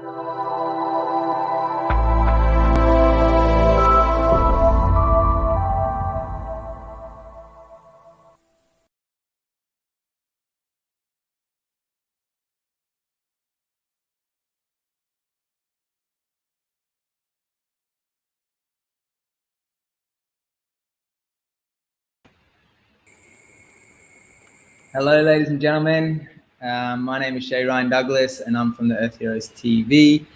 Hello, ladies and gentlemen. My name is Shay Douglas, and I'm from the Earth Heroes TV.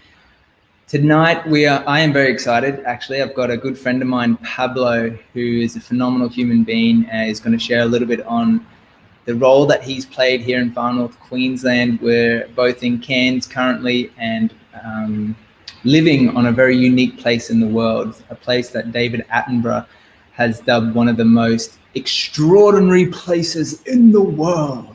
Tonight, I am very excited. Actually, I've got a good friend of mine, Pablo, who is a phenomenal human being, and is going to share a little bit on the role that he's played here in Far North Queensland. We're both in Cairns currently and living on a very unique place in the world, a place that David Attenborough has dubbed one of the most extraordinary places in the world.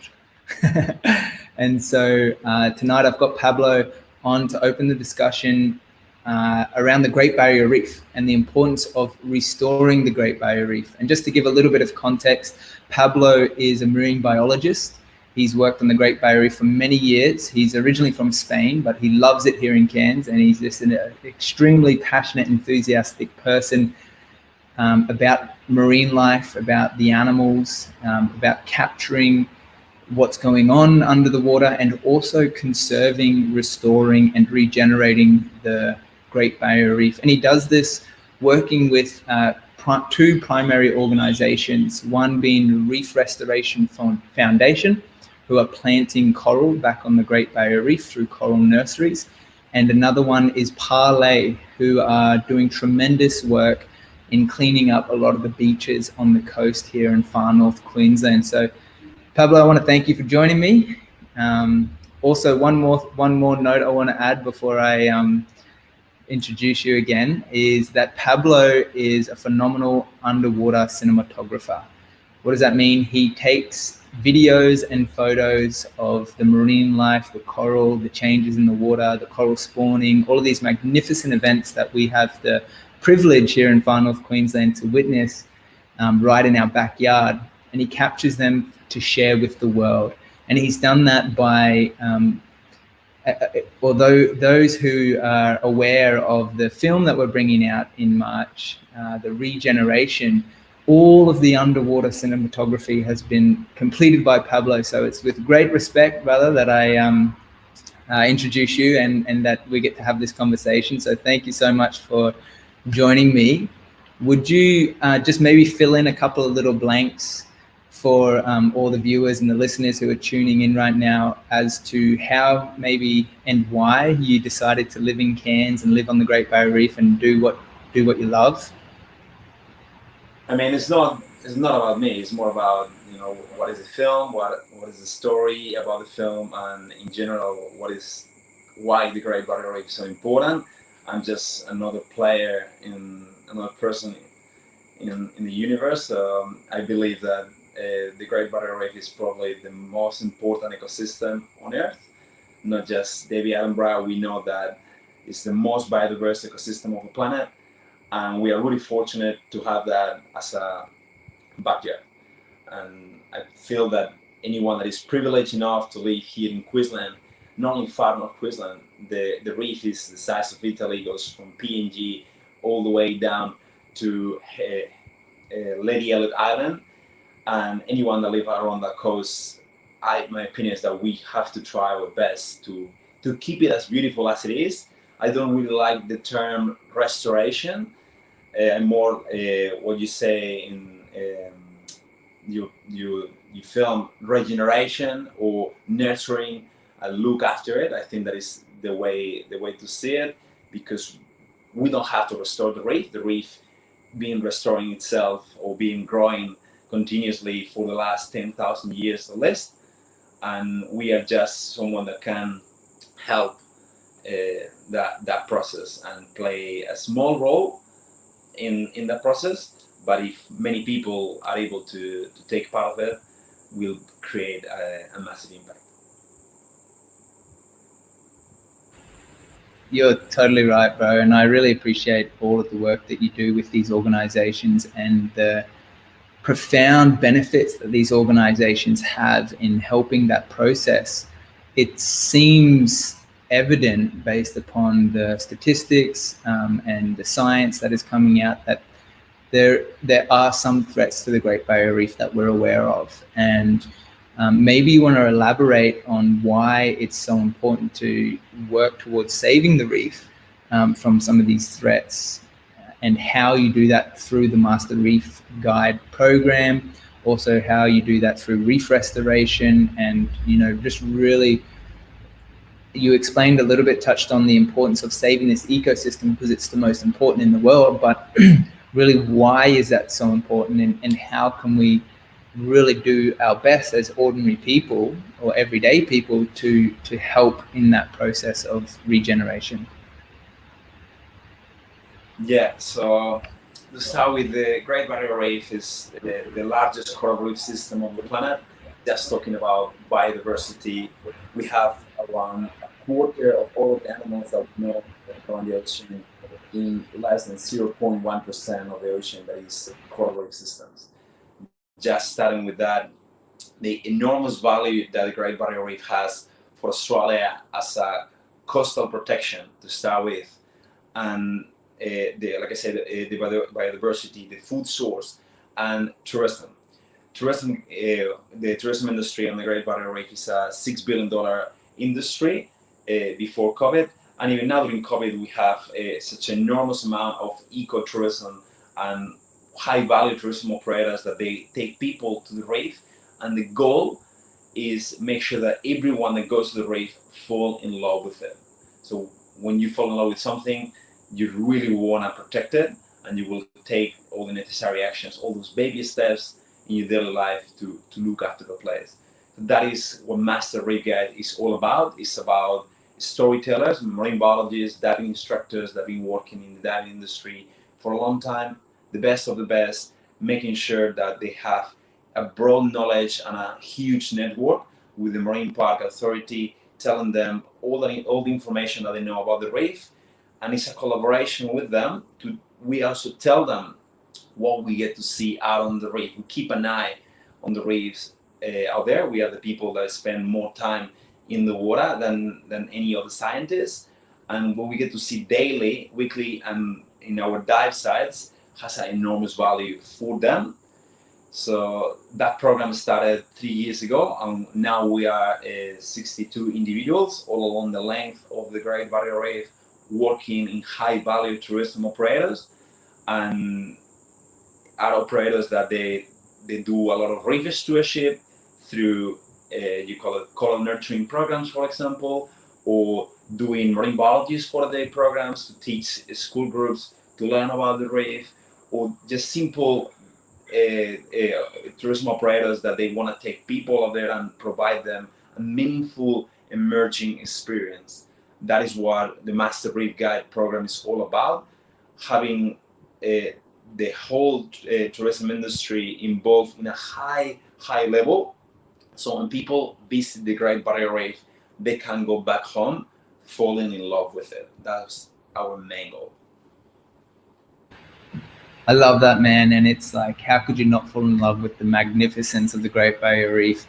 And so tonight I've got Pablo on to open the discussion around the Great Barrier Reef and the importance of restoring the Great Barrier Reef. And just to give a little bit of context, Pablo is a marine biologist. He's worked on the Great Barrier Reef for many years. He's originally from Spain, but he loves it here in Cairns, and he's just an extremely passionate, enthusiastic person about marine life, about the animals, about capturing what's going on under the water, and also conserving, restoring, and regenerating the Great Barrier Reef. And he does this working with two primary organizations, one being Reef Restoration Foundation, who are planting coral back on the Great Barrier Reef through coral nurseries. And another one is Parlay, who are doing tremendous work in cleaning up a lot of the beaches on the coast here in Far North Queensland. So Pablo, I want to thank you for joining me. Also, one more note I want to add before I introduce you again is that Pablo is a phenomenal underwater cinematographer. What does that mean? He takes videos and photos of the marine life, the coral, the changes in the water, the coral spawning, all of these magnificent events that we have the privilege here in Far North Queensland to witness right in our backyard. And he captures them to share with the world. And he's done that by, although those who are aware of the film that we're bringing out in March, the Regeneration, all of the underwater cinematography has been completed by Pablo. So it's with great respect, brother, that I introduce you and that we get to have this conversation. So thank you so much for joining me. Would you just maybe fill in a couple of little blanks for all the viewers and the listeners who are tuning in right now as to how maybe and why you decided to live in Cairns and live on the Great Barrier Reef and do what you love? I mean, it's not about me. It's more about, you know, what is the film, what is the story about the film, and in general, why the Great Barrier Reef is so important. I'm just another player another person in the universe. I believe that the Great Barrier Reef is probably the most important ecosystem on Earth. Not just David Attenborough. We know that it's the most biodiverse ecosystem of the planet, and we are really fortunate to have that as a backyard. And I feel that anyone that is privileged enough to live here in Queensland, not only Far North Queensland, the reef is the size of Italy, goes from PNG all the way down to Lady Elliot Island. And anyone that lives around that coast, my opinion is that we have to try our best to keep it as beautiful as it is. I don't really like the term restoration, and more what you say in you film regeneration or nurturing and look after it. I think that is the way to see it, because we don't have to restore the reef. The reef being restoring itself or being growing continuously for the last 10,000 years or less, and we are just someone that can help that process and play a small role in that process. But if many people are able to take part of it, we'll create a massive impact. You're totally right, bro. And I really appreciate all of the work that you do with these organizations and the profound benefits that these organizations have in helping that process. It seems evident based upon the statistics and the science that is coming out that there are some threats to the Great Barrier Reef that we're aware of. And maybe you want to elaborate on why it's so important to work towards saving the reef from some of these threats, and how you do that through the Master Reef Guide program, also how you do that through reef restoration, and just really, you explained a little bit, touched on the importance of saving this ecosystem because it's the most important in the world, but really why is that so important, and how can we really do our best as ordinary people or everyday people to help in that process of regeneration? Yeah, so to start with, the Great Barrier Reef is the largest coral reef system on the planet. Just talking about biodiversity, we have around a quarter of all the animals that we know around the ocean in less than 0.1% of the ocean that is coral reef systems. Just starting with that, the enormous value that the Great Barrier Reef has for Australia as a coastal protection to start with, and like I said, the biodiversity, the food source, and tourism. The tourism industry on the Great Barrier Reef is a $6 billion industry before COVID, and even now during COVID, we have such an enormous amount of ecotourism and high-value tourism operators that they take people to the reef, and the goal is make sure that everyone that goes to the reef fall in love with it. So when you fall in love with something, you really want to protect it, and you will take all the necessary actions, all those baby steps in your daily life to look after the place. That is what Master Reef Guide is all about. It's about storytellers, marine biologists, diving instructors that have been working in the diving industry for a long time, the best of the best, making sure that they have a broad knowledge and a huge network with the Marine Park Authority, telling them all the information that they know about the reef. And it's a collaboration with them. We also tell them what we get to see out on the reef. We keep an eye on the reefs out there. We are the people that spend more time in the water than any other scientists. And what we get to see daily, weekly, and in our dive sites has an enormous value for them. So that program started 3 years ago, and now we are 62 individuals all along the length of the Great Barrier Reef, working in high-value tourism operators, and are operators that they do a lot of reef stewardship through you call it coral nurturing programs, for example, or doing marine biology for the programs to teach school groups to learn about the reef, or just simple tourism operators that they want to take people out there and provide them a meaningful emerging experience. That is what the Master Reef Guide program is all about, having the whole tourism industry involved in a high level. So when people visit the Great Barrier Reef, they can go back home falling in love with it. That's our main goal. I love that, man. And it's like, how could you not fall in love with the magnificence of the Great Barrier Reef?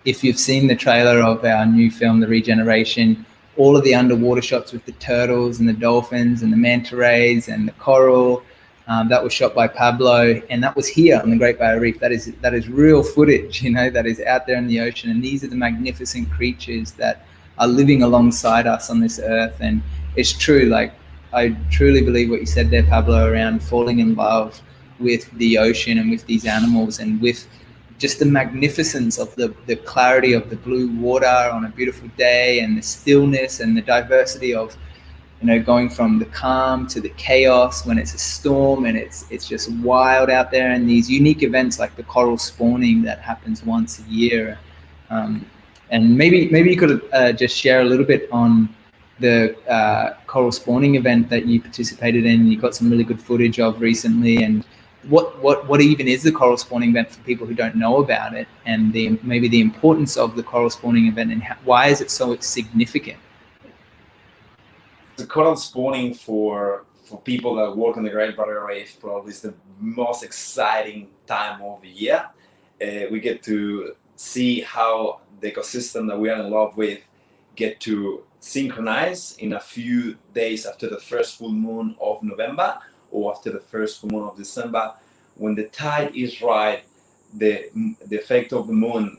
If you've seen the trailer of our new film, The Regeneration, all of the underwater shots with the turtles and the dolphins and the manta rays and the coral, that was shot by Pablo, and that was here on the Great Barrier Reef. That is real footage, that is out there in the ocean. And these are the magnificent creatures that are living alongside us on this earth. And it's true, like, I truly believe what you said there, Pablo, around falling in love with the ocean and with these animals, and with just the magnificence of the clarity of the blue water on a beautiful day, and the stillness and the diversity of, going from the calm to the chaos when it's a storm, and it's just wild out there, and these unique events like the coral spawning that happens once a year. And maybe you could just share a little bit on the coral spawning event that you participated in. You got some really good footage of recently, and what even is the coral spawning event for people who don't know about it, and maybe the importance of the coral spawning event, and why is it so significant? The coral spawning for people that work on the Great Barrier Reef probably is the most exciting time of the year. We get to see how the ecosystem that we are in love with get to synchronize in a few days after the first full moon of November or after the first full moon of December. When the tide is right, the effect of the moon,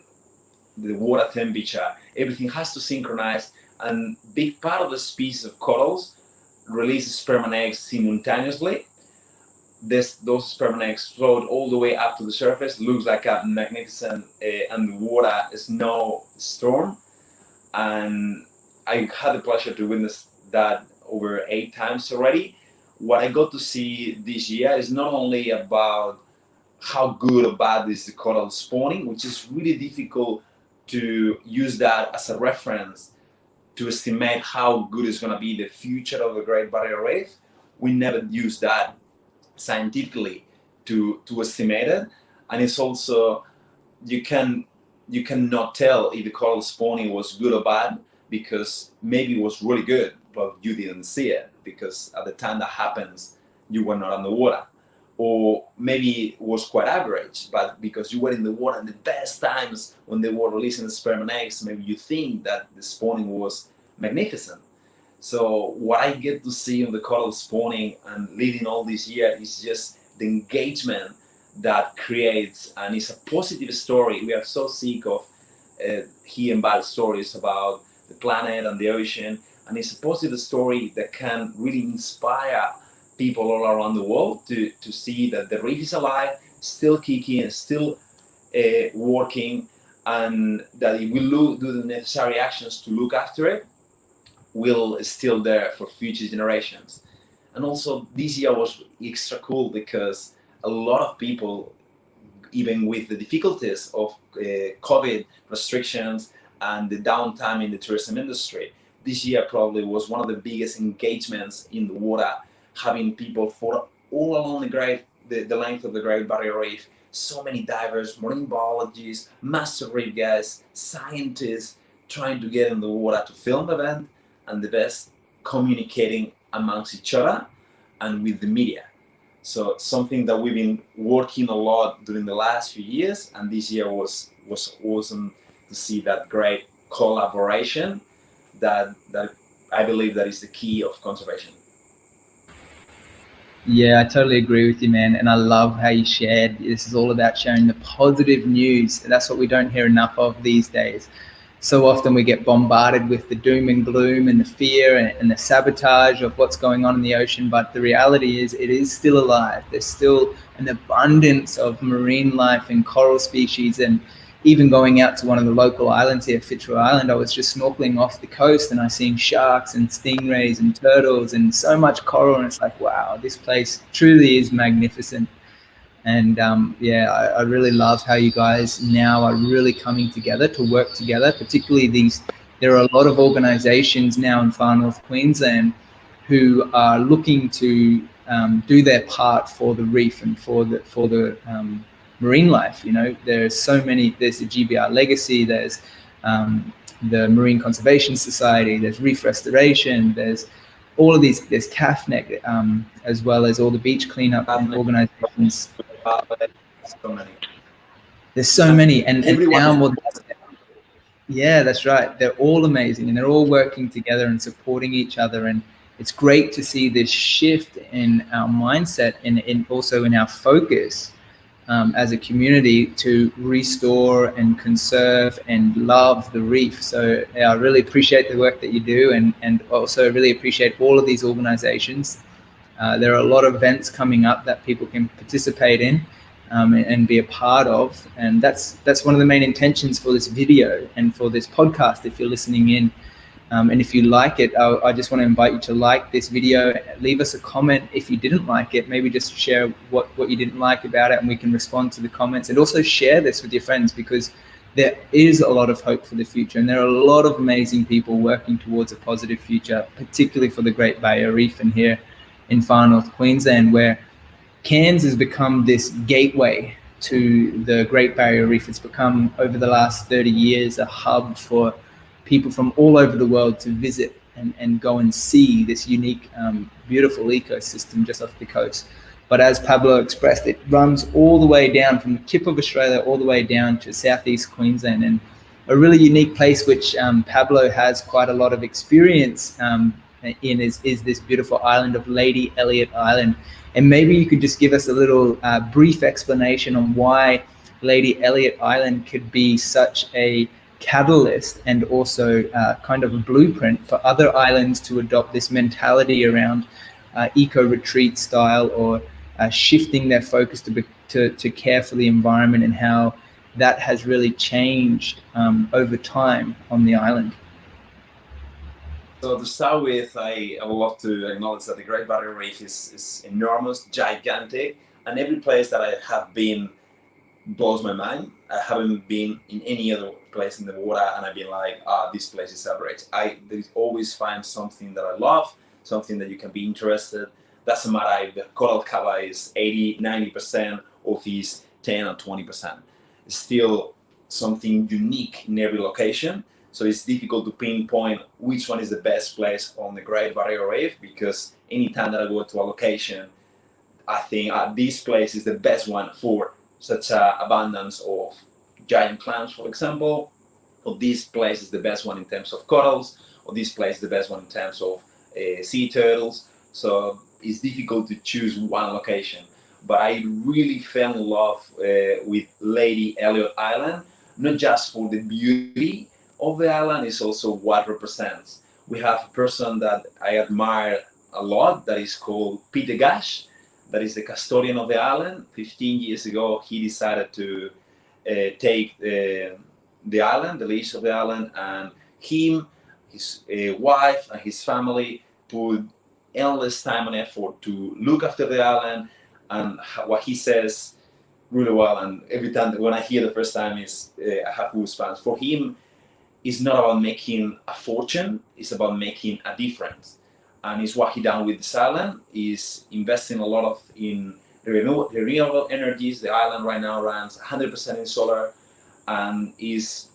the water temperature, everything has to synchronize, and big part of the species of corals release sperm and eggs simultaneously. Those sperm and eggs float all the way up to the surface, looks like a magnificent underwater snow storm. And I had the pleasure to witness that over 8 times already. What I got to see this year is not only about how good or bad is the coral spawning, which is really difficult to use that as a reference to estimate how good is going to be the future of the Great Barrier Reef. We never use that scientifically to estimate it. And it's also, you cannot tell if the coral spawning was good or bad, because maybe it was really good, but you didn't see it because at the time that happens, you were not underwater. Or maybe it was quite average, but because you were in the water in the best times when they were releasing the sperm and eggs, maybe you think that the spawning was magnificent. So what I get to see on the coral spawning and leading all this year is just the engagement that creates, and it's a positive story. We are so sick of hearing bad stories about the planet and the ocean, and it's a positive story that can really inspire people all around the world to see that the reef is alive, still kicking, still working, and that if we do the necessary actions to look after it, will still there for future generations. And also this year was extra cool because a lot of people, even with the difficulties of COVID restrictions and the downtime in the tourism industry, this year probably was one of the biggest engagements in the water, having people for all along the length of the Great Barrier Reef, so many divers, marine biologists, master reef guys, scientists, trying to get in the water to film the event, and the best, communicating amongst each other and with the media. So something that we've been working a lot during the last few years, and this year was awesome to see that great collaboration that I believe that is the key of conservation. Yeah, I totally agree with you, man. And I love how you shared. This is all about sharing the positive news. And that's what we don't hear enough of these days. So often we get bombarded with the doom and gloom and the fear and the sabotage of what's going on in the ocean. But the reality is it is still alive. There's still an abundance of marine life and coral species. And even going out to one of the local islands here, Fitzroy Island, I was just snorkeling off the coast and I seen sharks and stingrays and turtles and so much coral. And it's like, wow, this place truly is magnificent. And yeah, I really love how you guys now are really coming together to work together, particularly there are a lot of organizations now in far north Queensland who are looking to do their part for the reef and for the marine life. You know, there's so many, there's the GBR Legacy, there's the Marine Conservation Society, there's Reef Restoration, there's all of these, there's CAFNEC, as well as all the beach cleanup organizations. So many. There's so many, and Everyone. Yeah, that's right. They're all amazing, and they're all working together and supporting each other. And it's great to see this shift in our mindset and also in our focus as a community to restore and conserve and love the reef. So yeah, I really appreciate the work that you do, and also really appreciate all of these organizations. There are a lot of events coming up that people can participate in and be a part of, and that's one of the main intentions for this video and for this podcast. If you're listening in, and if you like it, I just want to invite you to like this video, leave us a comment if you didn't like it, maybe just share what you didn't like about it, and we can respond to the comments. And also share this with your friends, because there is a lot of hope for the future, and there are a lot of amazing people working towards a positive future, particularly for the Great Barrier Reef and here in far north Queensland, where Cairns has become this gateway to the Great Barrier Reef. It's become, over the last 30 years, a hub for people from all over the world to visit and go and see this unique, beautiful ecosystem just off the coast. But as Pablo expressed, it runs all the way down from the tip of Australia all the way down to southeast Queensland. And a really unique place which Pablo has quite a lot of experience in is this beautiful island of Lady Elliot Island. And maybe you could just give us a little brief explanation on why Lady Elliot Island could be such a catalyst and also kind of a blueprint for other islands to adopt this mentality around eco-retreat style, or shifting their focus to care for the environment, and how that has really changed over time on the island. So to start with, I would love to acknowledge that the Great Barrier Reef is enormous, gigantic, and every place that I have been blows my mind. I haven't been in any other place in the water and I've been like, this place is average. There always find something that I love, something that you can be interested. Doesn't matter if the coral cover is 80, 90%, or if it's 10 or 20%. It's still something unique in every location. So it's difficult to pinpoint which one is the best place on the Great Barrier Reef, because anytime that I go to a location, I think this place is the best one for such abundance of giant clams, for example, or this place is the best one in terms of corals, or this place is the best one in terms of sea turtles. So it's difficult to choose one location. But I really fell in love with Lady Elliot Island, not just for the beauty of the island, it's also what represents. We have a person that I admire a lot that is called Peter Gash, that is the custodian of the island. 15 years ago, he decided to take the island, the leash of the island, and him, his wife, and his family put endless time and effort to look after the island. And what he says really well, and every time when I hear the first time, is I have goosebumps. For him, it's not about making a fortune; it's about making a difference. And it's what he done with this island, is investing a lot in renewable energies. The island right now runs 100% in solar, and is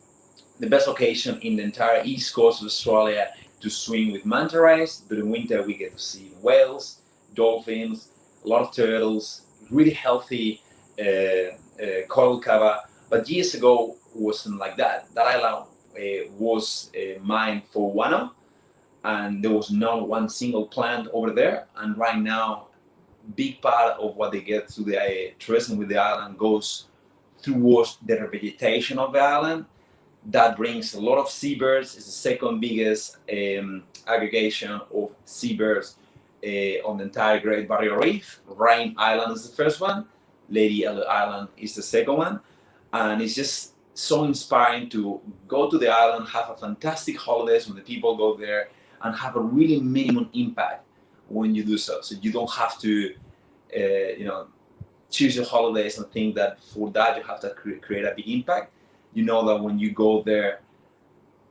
the best location in the entire east coast of Australia to swim with manta rays. During winter, we get to see whales, dolphins, a lot of turtles, really healthy coral cover. But years ago, it wasn't like that. That island was mined for guano, and there was not one single plant over there. And right now, big part of what they get to the tourism with the island goes towards the revegetation of the island. That brings a lot of seabirds. It's the second biggest aggregation of seabirds on the entire Great Barrier Reef. Rhine Island is the first one. Lady Elliot Island is the second one. And it's just so inspiring to go to the island, have a fantastic holidays when the people go there, and have a really minimum impact when you do so. So you don't have to, choose your holidays and think that for that you have to create a big impact. You know that when you go there,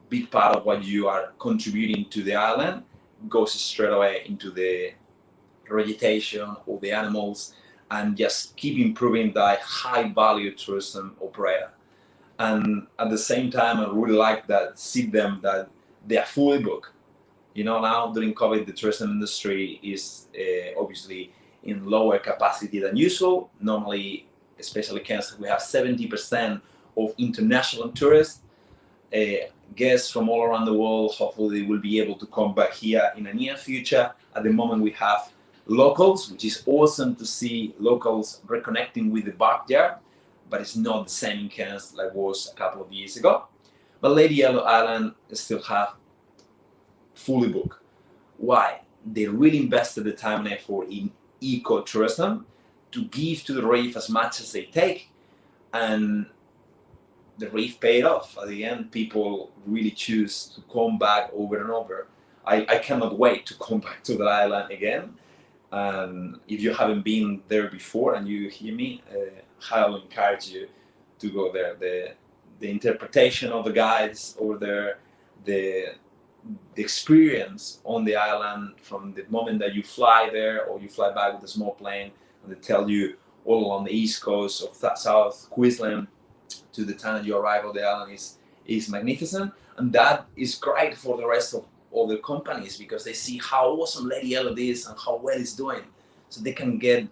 big part of what you are contributing to the island goes straight away into the vegetation of the animals, and just keep improving that high value tourism operator. And at the same time, I really like that, see them that they are fully booked. Now during COVID, the tourism industry is obviously in lower capacity than usual. Normally, especially Kansas, we have 70% of international tourists, guests from all around the world. Hopefully, they will be able to come back here in the near future. At the moment, we have locals, which is awesome to see locals reconnecting with the backyard, but it's not the same in Kansas like it was a couple of years ago. But Lady Elliot Island still have fully booked. Why? They really invested the time and effort in ecotourism to give to the reef as much as they take, and the reef paid off. At the end, people really choose to come back over and over. I cannot wait to come back to the island again. If you haven't been there before and you hear me, I will encourage you to go there. The interpretation of the guides over there, the experience on the island from the moment that you fly there or you fly back with a small plane, and they tell you all along the east coast of South Queensland to the time that you arrive on the island is magnificent. And that is great for the rest of all the companies, because they see how awesome Lady Elliot is and how well it's doing. So they can get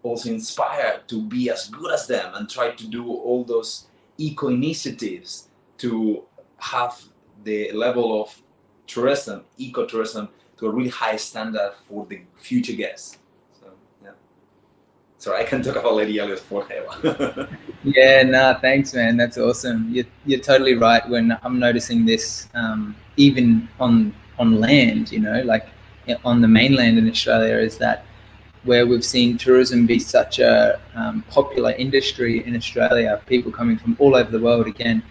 also inspired to be as good as them and try to do all those eco initiatives to have the level of tourism, ecotourism, to a really high standard for the future guests. So yeah. Sorry, I can talk about Lady Elliot forever. Yeah, no, thanks, man. That's awesome. You're totally right. When I'm noticing this, even on land, you know, like on the mainland in Australia, is that where we've seen tourism be such a popular industry in Australia, people coming from all over the world again,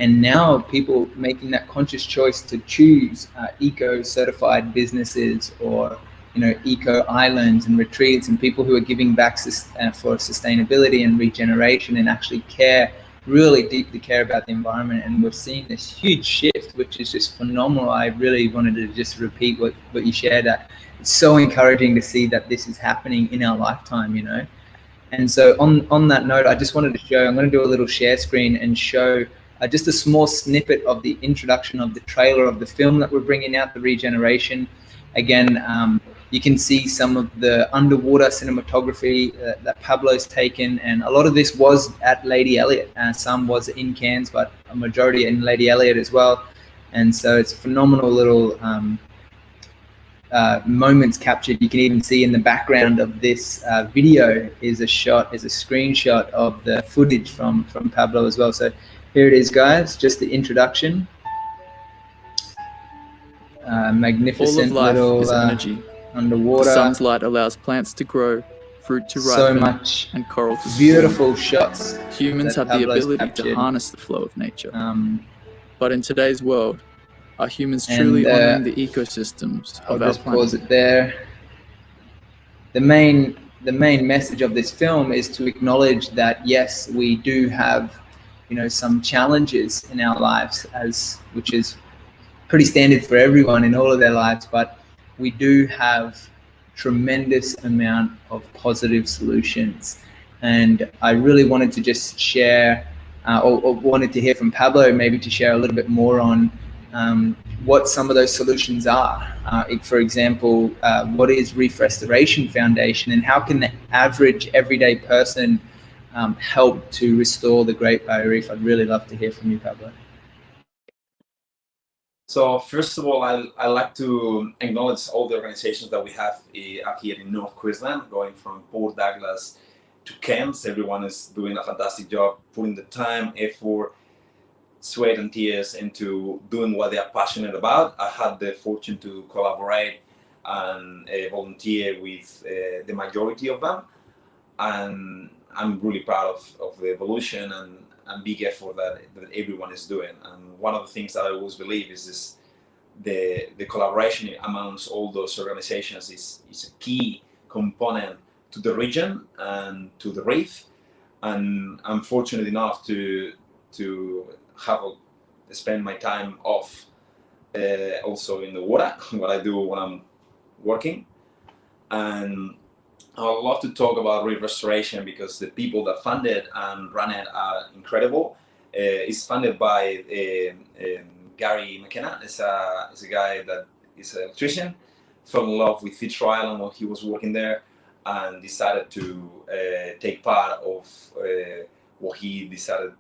and now people making that conscious choice to choose eco-certified businesses, or eco islands and retreats, and people who are giving back for sustainability and regeneration, and actually really deeply care about the environment. And we're seeing this huge shift, which is just phenomenal. I really wanted to just repeat what you shared. That it's so encouraging to see that this is happening in our lifetime, And so on that note, I just wanted to show, I'm going to do a little share screen and show just a small snippet of the introduction of the trailer of the film that we're bringing out, the Regeneration. Again, you can see some of the underwater cinematography that Pablo's taken, and a lot of this was at Lady Elliot. Some was in Cairns, but a majority in Lady Elliot as well. And so it's a phenomenal little moments captured. You can even see in the background of this video is a screenshot of the footage from Pablo as well. So here it is, guys, just the introduction. Magnificent All of life little is energy. underwater. The sun's light allows plants to grow, fruit to ripen, So much and coral to beautiful shots. Humans have the Pablo's ability captured. to harness the flow of nature. But in today's world, are humans And, truly honoring the ecosystems I'll of our just planet? pause it there. The main message of this film is to acknowledge that yes, we do have some challenges in our lives, which is pretty standard for everyone in all of their lives, but we do have tremendous amount of positive solutions. And I really wanted to just share or wanted to hear from Pablo, maybe to share a little bit more on what some of those solutions are. For example, what is Reef Restoration Foundation, and how can the average everyday person help to restore the Great Barrier Reef? I'd really love to hear from you, Pablo. So first of all, I like to acknowledge all the organizations that we have up here in North Queensland, going from Port Douglas to Cairns. Everyone is doing a fantastic job, putting the time, effort, sweat and tears into doing what they are passionate about. I had the fortune to collaborate and volunteer with the majority of them, and I'm really proud of the evolution and big effort that everyone is doing. And one of the things that I always believe is the collaboration amongst all those organizations is a key component to the region and to the reef. And I'm fortunate enough to spend my time off also in the water, what I do when I'm working. And I would love to talk about reef restoration because the people that fund it and run it are incredible. It's funded by Gary McKenna. It's a guy that is an electrician, fell in love with Fitzroy Island while he was working there, and decided to take part of what he decided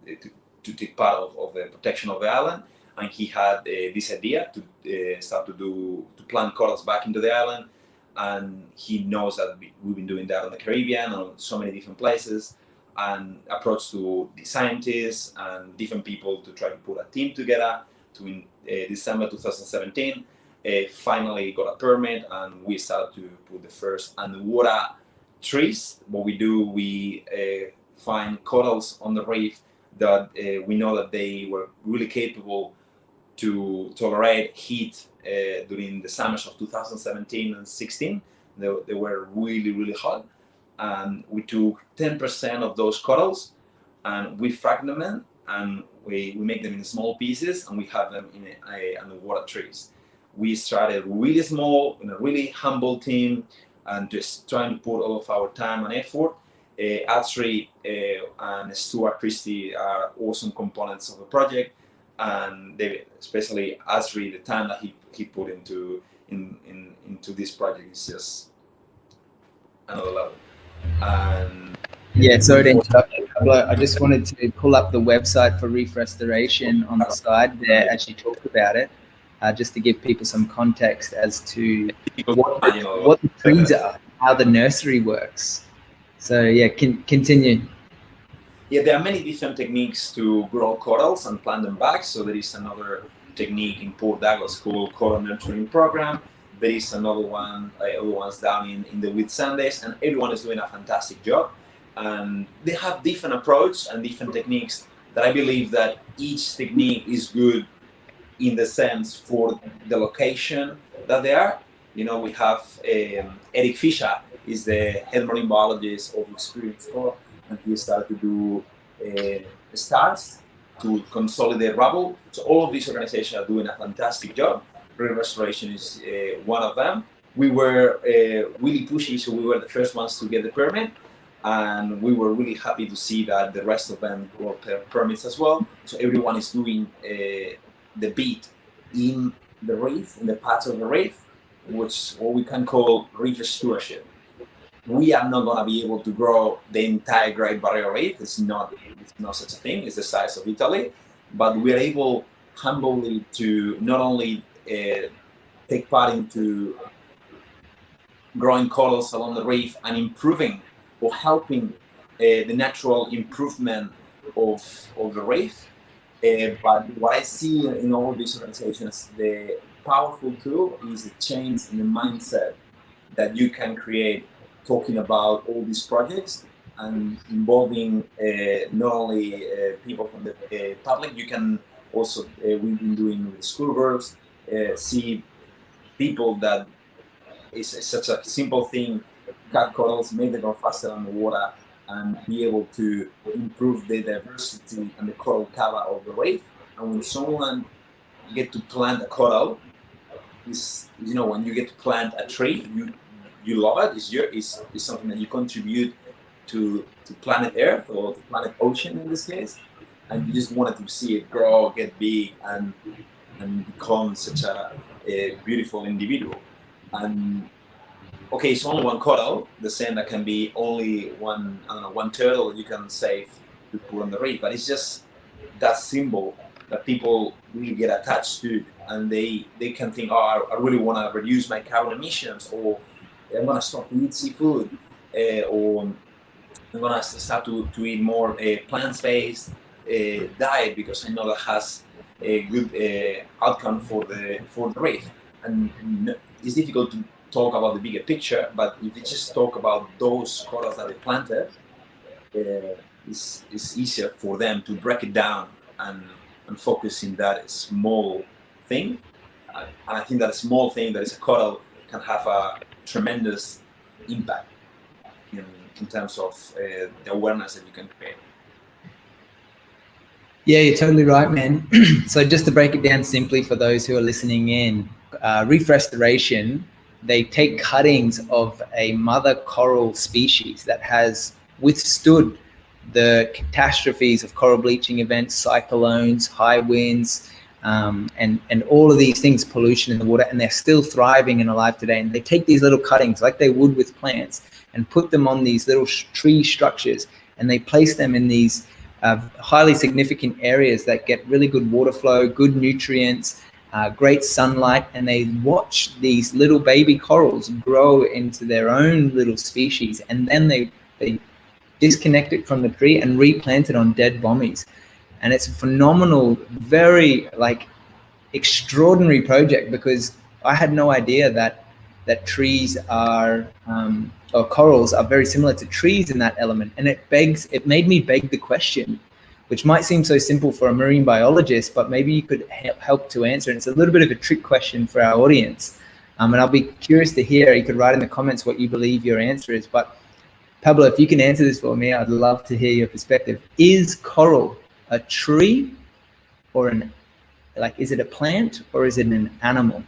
to take part of the protection of the island. And he had this idea to start to plant corals back into the island. And he knows that we've been doing that on the Caribbean, on so many different places, and approached to the scientists and different people to try to put a team together. To in December 2017, finally got a permit, and we started to put the first underwater trees. What we do, we find corals on the reef that we know that they were really capable to tolerate heat during the summers of 2017 and 16. They were really, really hot. And we took 10% of those corals and we fragment them, and we make them in small pieces, and we have them in underwater trees. We started really small, in a really humble team, and just trying to put all of our time and effort. Asri and Stuart Christie are awesome components of the project. And they, especially Asri, the time that he put into this project is just another level. And yeah, sorry to interrupt you. Pablo, I just wanted to pull up the website for reef restoration on the side there as you talk about it, just to give people some context as to what the trees are, how the nursery works. So yeah, continue. Yeah, there are many different techniques to grow corals and plant them back. So there is another technique in Port Douglas called coral nurturing program. There is another one, other ones down in the Whitsundays, and everyone is doing a fantastic job. And they have different approach and different techniques that I believe that each technique is good in the sense for the location that they are. You know, we have Eric Fisher is the head marine biologist of Experience Corps, and he started to do stars to consolidate rubble. So all of these organizations are doing a fantastic job. Reef restoration is one of them. We were really pushy, so we were the first ones to get the permit, and we were really happy to see that the rest of them got permits as well. So everyone is doing the beat in the reef, in the parts of the reef, which what we can call reef stewardship. We are not going to be able to grow the entire Great Barrier Reef. It's not such a thing. It's the size of Italy, but we are able humbly to not only take part into growing corals along the reef and improving or helping the natural improvement of the reef. But what I see in all of these organizations, the powerful tool is the change in the mindset that you can create talking about all these projects and involving not only people from the public. You can also, we've been doing with schoolgirls, see people that is such a simple thing, cut corals, make them go faster on the water, and be able to improve the diversity and the coral cover of the reef. And when someone get to plant a coral, is, you know, when you get to plant a tree, you love it. It's something that you contribute to planet Earth or to planet Ocean in this case, and you just wanted to see it grow, get big, and become such a beautiful individual. And okay, it's only one coral, the same that can be only one, I don't know, one turtle you can save to put on the reef, but it's just that symbol that people really get attached to, and they can think, oh, I really want to reduce my carbon emissions, or I'm going to stop to eat seafood, or I'm going to start to eat more plant-based diet because I know that has a good outcome for the reef. And it's difficult to talk about the bigger picture, but if you just talk about those corals that they planted, it's easier for them to break it down and focus in that small thing. And I think that a small thing that is a coral can have a tremendous impact in terms of the awareness that you can create. Yeah, you're totally right, man. So just to break it down simply for those who are listening in, reef restoration, they take cuttings of a mother coral species that has withstood the catastrophes of coral bleaching events, cyclones, high winds, and all of these things, pollution in the water, and they're still thriving and alive today. And they take these little cuttings like they would with plants and put them on these little tree structures, and they place them in these highly significant areas that get really good water flow, good nutrients, great sunlight, and they watch these little baby corals grow into their own little species, and then they disconnect it from the tree and replant it on dead bommies. And it's a phenomenal, very extraordinary project, because I had no idea that trees are or corals are very similar to trees in that element. And it made me beg the question, which might seem so simple for a marine biologist, but maybe you could help to answer. And it's a little bit of a trick question for our audience. And I'll be curious to hear, you could write in the comments what you believe your answer is. But Pablo, if you can answer this for me, I'd love to hear your perspective. Is coral a tree, or is it a plant, or is it an animal?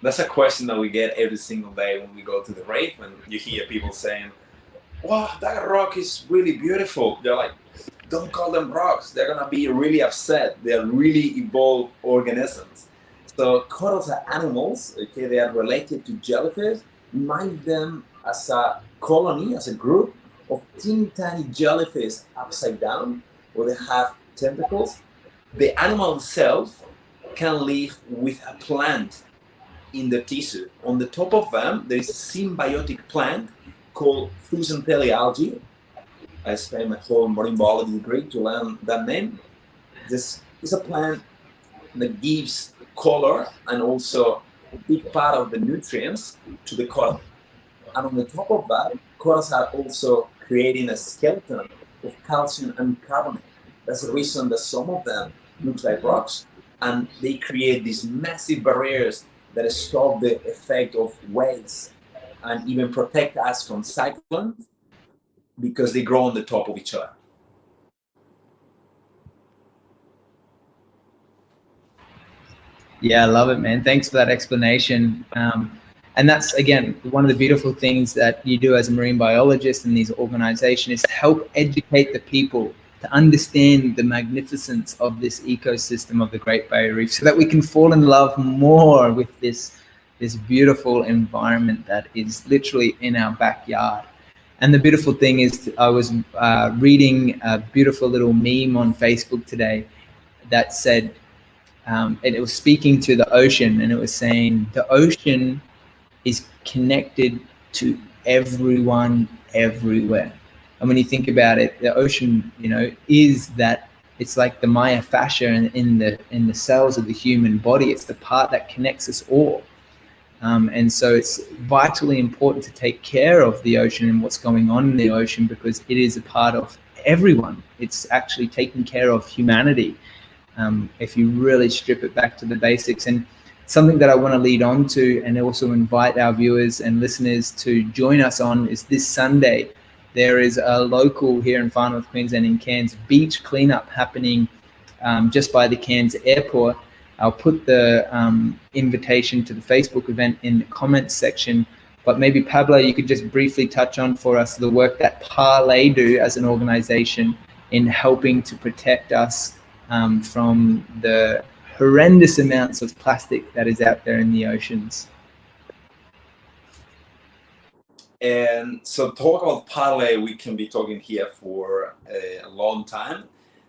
That's a question that we get every single day when we go to the reef, and you hear people saying, wow, that rock is really beautiful. They're like, don't call them rocks. They're going to be really upset. They're really evolved organisms. So corals are animals, okay? They are related to jellyfish. Mind them as a colony, as a group, of teeny tiny jellyfish upside down, where they have tentacles. The animal itself can live with a plant in the tissue. On the top of them, there is a symbiotic plant called Fusentelli algae. I spent my whole marine biology degree to learn that name. This is a plant that gives color and also a big part of the nutrients to the coral. And on the top of that, corals are also creating a skeleton of calcium and carbonate. That's the reason that some of them look like rocks. And they create these massive barriers that stop the effect of waves and even protect us from cyclones because they grow on the top of each other. Yeah, I love it, man. Thanks for that explanation. And that's, again, one of the beautiful things that you do as a marine biologist in these organizations is to help educate the people to understand the magnificence of this ecosystem of the Great Barrier Reef so that we can fall in love more with this beautiful environment that is literally in our backyard. And the beautiful thing is, I was reading a beautiful little meme on Facebook today that said, and it was speaking to the ocean, and it was saying the ocean is connected to everyone everywhere. And when you think about it, the ocean, is that, it's like the myofascia in the cells of the human body. It's the part that connects us all. And so it's vitally important to take care of the ocean and what's going on in the ocean, because it is a part of everyone. It's actually taking care of humanity. If you really strip it back to the basics. And something that I want to lead on to and also invite our viewers and listeners to join us on is this Sunday. There is a local here in Far North Queensland in Cairns beach cleanup happening just by the Cairns airport. I'll put the invitation to the Facebook event in the comments section. But maybe, Pablo, you could just briefly touch on for us the work that Parlay do as an organization in helping to protect us from the horrendous amounts of plastic that is out there in the oceans. And so talk about Parlay, we can be talking here for a long time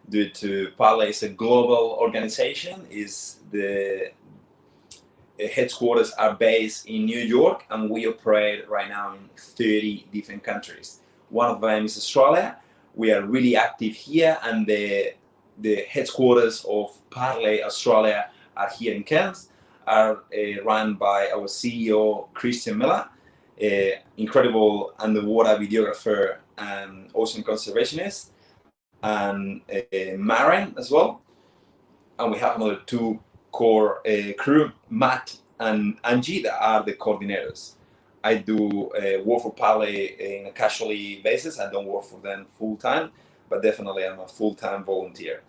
due to Parlay is a global organization. The headquarters are based in New York, and we operate right now in 30 different countries. One of them is Australia. We are really active here, and the headquarters of Parlay Australia are here in Cairns, are run by our CEO, Christian Miller, incredible underwater videographer and ocean conservationist, and Maren as well. And we have another two core crew, Matt and Angie, that are the coordinators. I do work for Parlay in a casually basis. I don't work for them full time, but definitely I'm a full-time volunteer.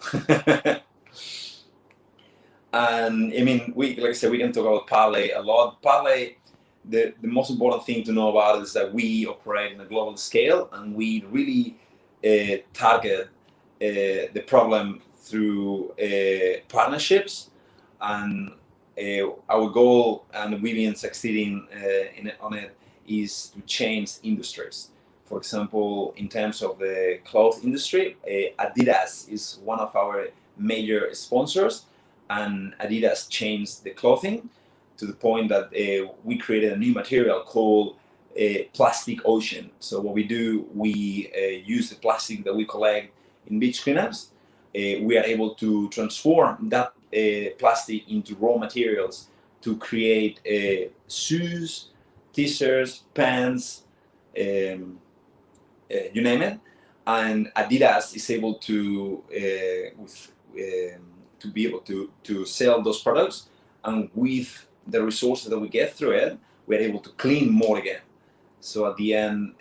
And I mean, like I said, we can talk about Parlay a lot. Parlay, the most important thing to know about is that we operate on a global scale, and we really target the problem through partnerships. And our goal, and we've been succeeding on it, is to change industries. For example, in terms of the clothes industry, Adidas is one of our major sponsors, and Adidas changed the clothing to the point that we created a new material called plastic ocean. So what we do, we use the plastic that we collect in beach cleanups. We are able to transform that plastic into raw materials to create shoes, t-shirts, pants, you name it. And Adidas is able to be able to sell those products, and with the resources that we get through it, we're able to clean more again. So at the end,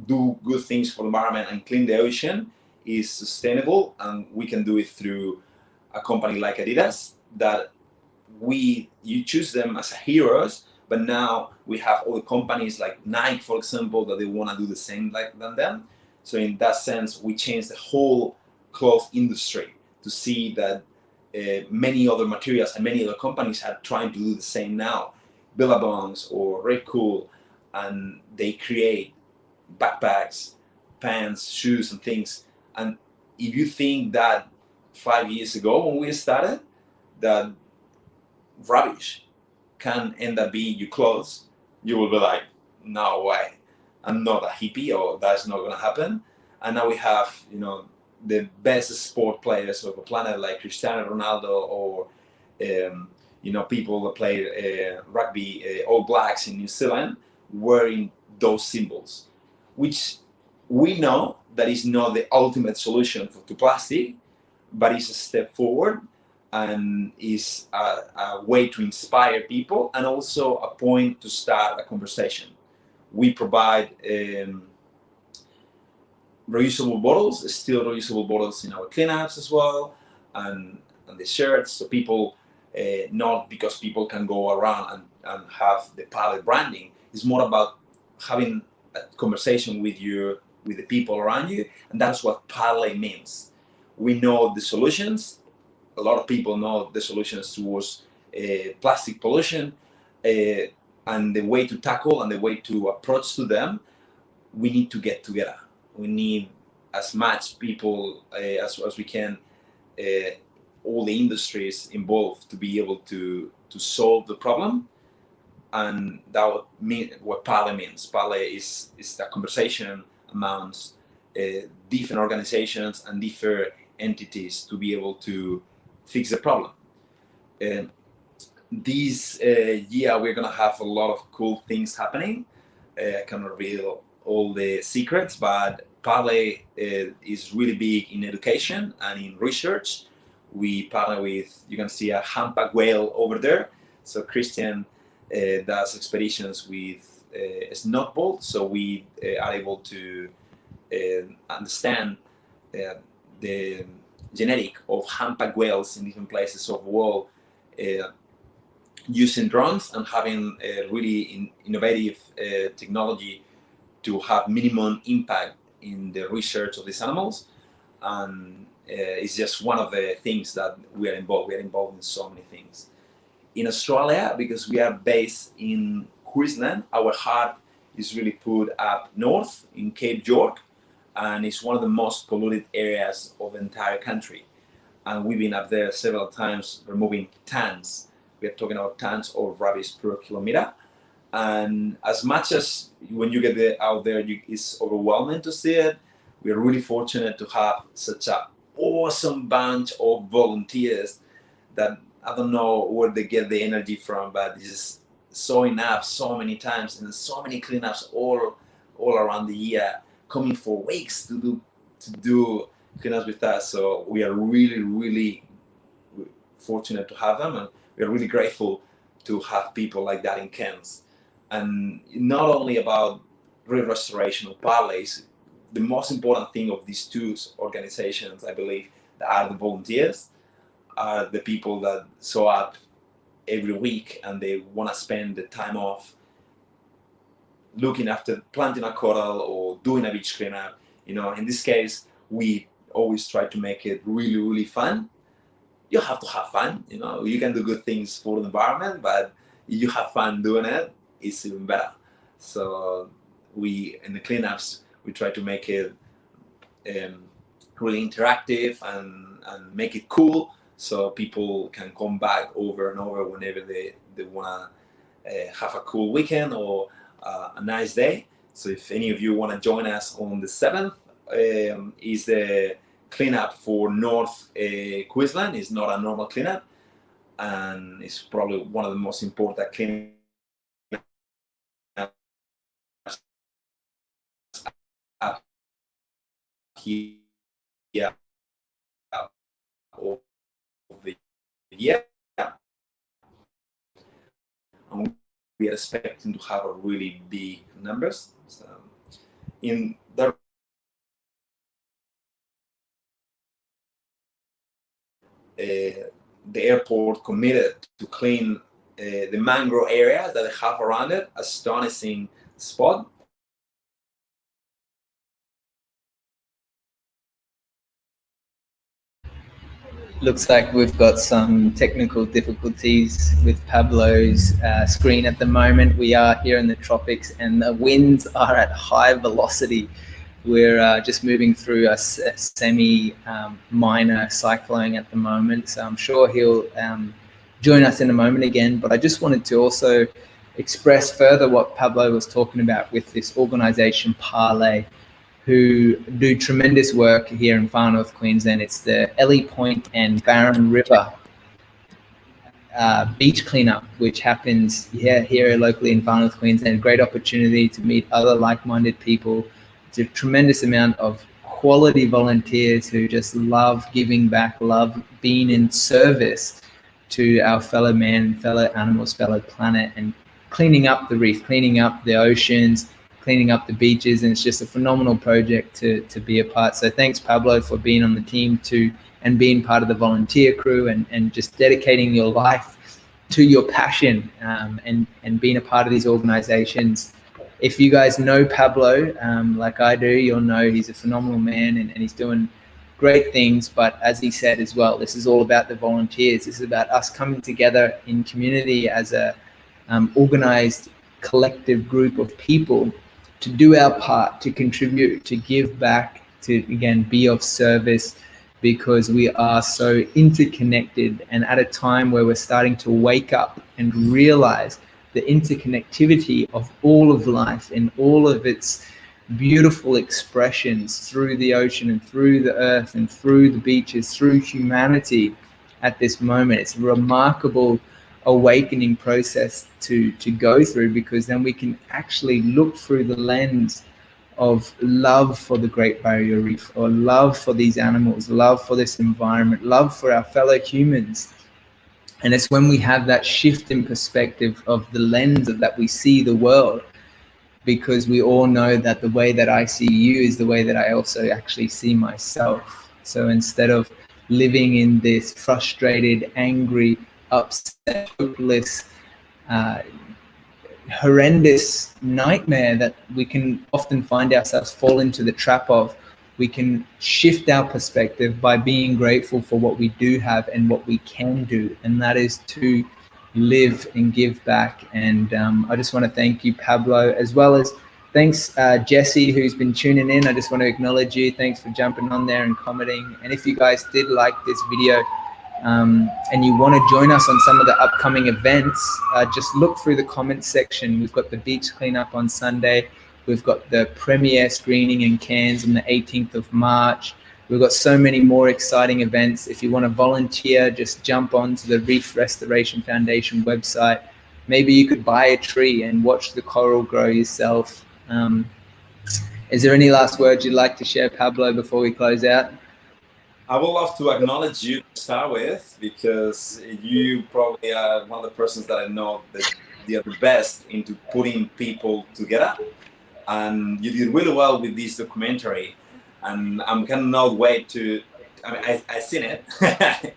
do good things for the environment and clean the ocean is sustainable, and we can do it through a company like Adidas that you choose them as heroes, but now we have other companies like Nike, for example, that they want to do the same than them. So in that sense, we changed the whole cloth industry to see that many other materials and many other companies are trying to do the same now. Billabongs or Red Cool, and they create backpacks pants, shoes, and things. And if you think that 5 years ago when we started, that rubbish can end up being your clothes, you will be like, no way, I'm not a hippie, or that's not going to happen. And now we have, the best sport players of the planet, like Cristiano Ronaldo, or people that play rugby, All Blacks in New Zealand, wearing those symbols, which we know that is not the ultimate solution to plastic, but it's a step forward, and is a way to inspire people, and also a point to start a conversation. We provide reusable bottles, still reusable bottles in our cleanups as well, and the shirts, so people, not because people can go around and have the palette branding. It's more about having a conversation with the people around you, and that's what parlay means. We know the solutions. A lot of people know the solutions towards plastic pollution, and the way to tackle and the way to approach to them. We need to get together. We need as much people as we can, all the industries involved, to be able to solve the problem. And that would mean what parlay means. Parlay is a conversation amongst different organizations and different entities to be able to fix the problem. This year we're gonna have a lot of cool things happening. I cannot reveal all the secrets, but Parlay is really big in education and in research. We partner with, you can see a humpback whale over there. So Christian does expeditions with snotbolt, so we are able to understand the genetic of humpback whales in different places of the world, using drones and having a really innovative technology to have minimum impact in the research of these animals. And it's just one of the things that we are involved. We are involved in so many things. In Australia, because we are based in Queensland, our heart is really put up north in Cape York, and it's one of the most polluted areas of the entire country. And we've been up there several times removing tons. We are talking about tons of rubbish per kilometer. And as much as when you get out there, it's overwhelming to see it, we are really fortunate to have such an awesome bunch of volunteers that I don't know where they get the energy from, but just showing up so many times and so many cleanups all around the year, coming for weeks to do cleanups with us. So we are really, really fortunate to have them, and we are really grateful to have people like that in Cairns. And not only about reef restoration or parlays, the most important thing of these two organizations, I believe, are the volunteers, are the people that show up every week and they want to spend the time off looking after planting a coral or doing a beach cleanup. In this case, we always try to make it really, really fun. You have to have fun. You can do good things for the environment, but if you have fun doing it, it's even better. So in the cleanups, we try to make it really interactive and make it cool, so people can come back over and over whenever they want to have a cool weekend or a nice day. So if any of you want to join us on the 7th, is the cleanup for North Queensland. It's not a normal cleanup, and it's probably one of the most important cleanups up here of the year. And we are expecting to have a really big numbers. So in the airport committed to clean the mangrove area that they have around it, astonishing spot. Looks like we've got some technical difficulties with Pablo's screen at the moment. We are here in the tropics and the winds are at high velocity. We're just moving through a semi-minor cyclone at the moment, so I'm sure he'll join us in a moment again. But I just wanted to also express further what Pablo was talking about with this organization Parlay, who do tremendous work here in far north Queensland. It's the Ellie Point and Barron River beach cleanup, which happens here locally in far north Queensland. Great opportunity to meet other like-minded people. It's a tremendous amount of quality volunteers who just love giving back, love being in service to our fellow man, fellow animals, fellow planet, and cleaning up the reef, cleaning up the oceans, cleaning up the beaches. And it's just a phenomenal project to be a part. So thanks, Pablo, for being on the team and being part of the volunteer crew, and just dedicating your life to your passion, and being a part of these organizations. If you guys know Pablo, like I do, you'll know he's a phenomenal man, and he's doing great things. But as he said as well, this is all about the volunteers. This is about us coming together in community as a organized collective group of people to do our part, to contribute, to give back, to, again, be of service, because we are so interconnected. And at a time where we're starting to wake up and realize the interconnectivity of all of life in all of its beautiful expressions through the ocean and through the earth and through the beaches, through humanity at this moment. It's a remarkable awakening process to go through, because then we can actually look through the lens of love for the Great Barrier Reef, or love for these animals, love for this environment, love for our fellow humans. And it's when we have that shift in perspective of the lens of that we see the world, because we all know that the way that I see you is the way that I also actually see myself. So instead of living in this frustrated, angry, upset, hopeless, horrendous nightmare that we can often find ourselves fall into the trap of, we can shift our perspective by being grateful for what we do have and what we can do, and that is to live and give back. And I just want to thank you, Pablo, as well as thanks Jesse, who's been tuning in. I just want to acknowledge you. Thanks for jumping on there and commenting. And if you guys did like this video, and you want to join us on some of the upcoming events, just look through the comments section. We've got the beach cleanup on Sunday. We've got the premiere screening in Cairns on the 18th of March. We've got so many more exciting events. If you want to volunteer, just jump onto the Reef Restoration Foundation website. Maybe you could buy a tree and watch the coral grow yourself. Is there any last words you'd like to share, Pablo, before we close out? I would love to acknowledge you to start with, because you probably are one of the persons that I know that they are the best into putting people together, and you did really well with this documentary. And I cannot wait to, I've seen it, and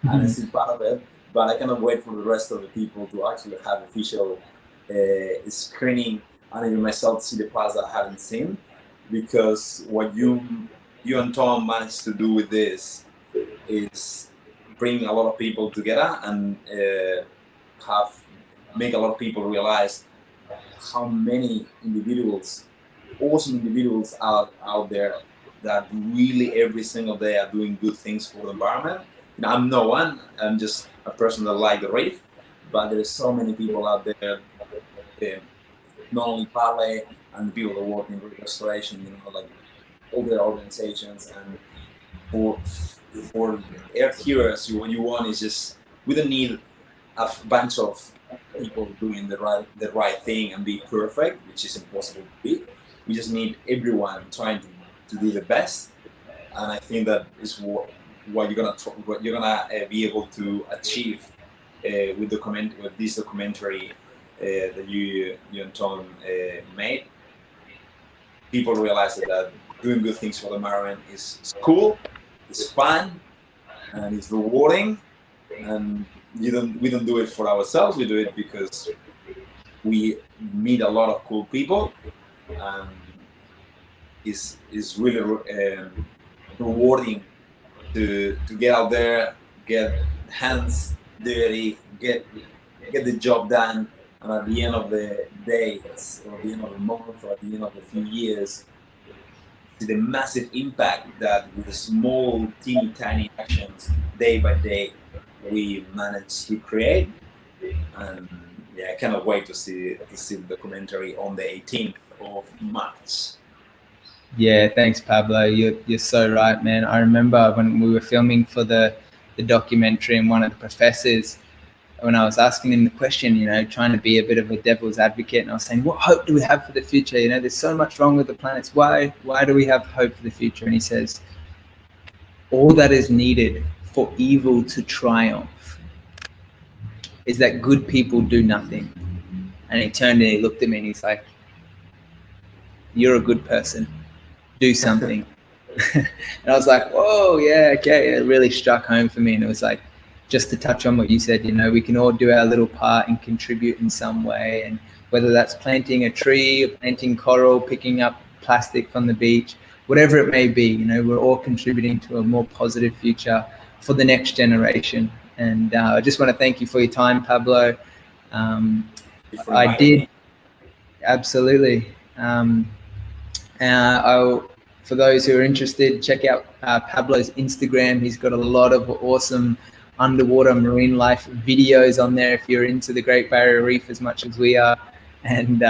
I've seen part of it, but I cannot wait for the rest of the people to actually have official screening, and even myself to see the parts that I haven't seen, because what you and Tom managed to do with this is bring a lot of people together and make a lot of people realize how many individuals, awesome individuals out there that really every single day are doing good things for the environment. I'm no one, I'm just a person that likes the reef, but there's so many people out there, not only Pablo and the people that work in reef restoration, like all the organizations. And for Earth Heroes, what you want is just, we don't need a bunch of people doing the right thing and be perfect, which is impossible to be. We just need everyone trying to do the best, and I think that is what you're gonna be able to achieve with this documentary that you and Tom made. People realize that doing good things for the environment is cool, it's fun, and it's rewarding. And we don't do it for ourselves. We do it because we meet a lot of cool people, and it's really rewarding to get out there, get hands dirty, get the job done, and at the end of the day, or at the end of the month, or at the end of a few years, see the massive impact that with the small, teeny, tiny actions, day by day, we manage to create. And yeah, I cannot wait to see the documentary on the 18th of March. Yeah, thanks, Pablo. You're so right, man. I remember when we were filming for the documentary, and one of the professors, when I was asking him the question, you know, trying to be a bit of a devil's advocate, and I was saying, what hope do we have for the future? You know, there's so much wrong with the planets. Why do we have hope for the future? And he says, all that is needed for evil to triumph is that good people do nothing. And he turned and he looked at me and he's like, you're a good person. Do something. And I was like, whoa, yeah, okay. It really struck home for me. And it was like, just to touch on what you said, you know, we can all do our little part and contribute in some way. And whether that's planting a tree, or planting coral, picking up plastic from the beach, whatever it may be, you know, we're all contributing to a more positive future for the next generation. And I just want to thank you for your time, Pablo. I did. Absolutely. For those who are interested, check out Pablo's Instagram. He's got a lot of awesome underwater marine life videos on there if you're into the Great Barrier Reef as much as we are. And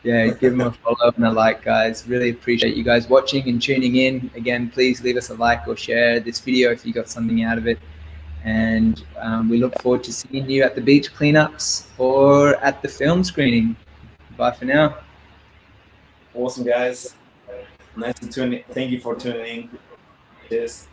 yeah, give him a follow and a like, guys. Really appreciate you guys watching and tuning in. Again, please leave us a like or share this video if you got something out of it. And we look forward to seeing you at the beach cleanups or at the film screening. Bye for now. Awesome, guys. Nice to tune in. Thank you for tuning in. Cheers.